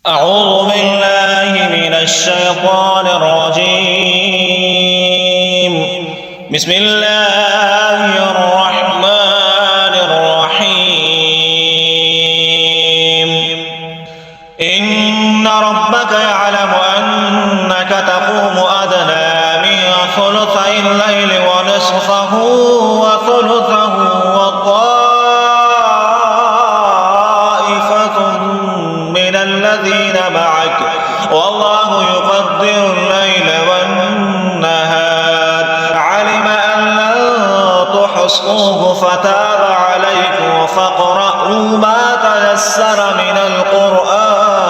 أعوذ بالله من الشيطان الرجيم. بسم الله الرحمن الرحيم. إن ربك يعلم أنك تقوم أدنى من ثلثي الليل ونصفه وثلثه وطائفة من الذين معك والله يقدر الليل والنهار علم أن لن تحصوه فتاب عليكم فاقرؤوا ما تيسر من القرآن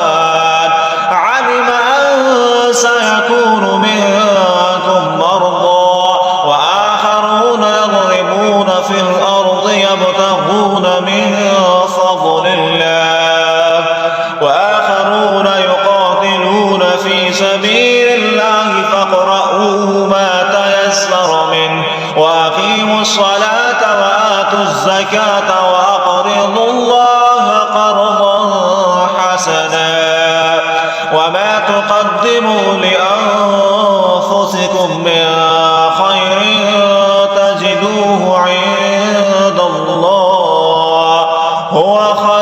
علم أن سيكون منكم مرضى وآخرون يضربون في الأرض يبتغون من فضل الله وآخرون يقاتلون في سبيل الله فاقرؤوا ما تيسر منه وأقيموا الصلاة وآتوا الزكاة وأقرضوا الله قرضا حسنا وما تقدموا لأنفسكم من خير تجدوه عند الله هو خير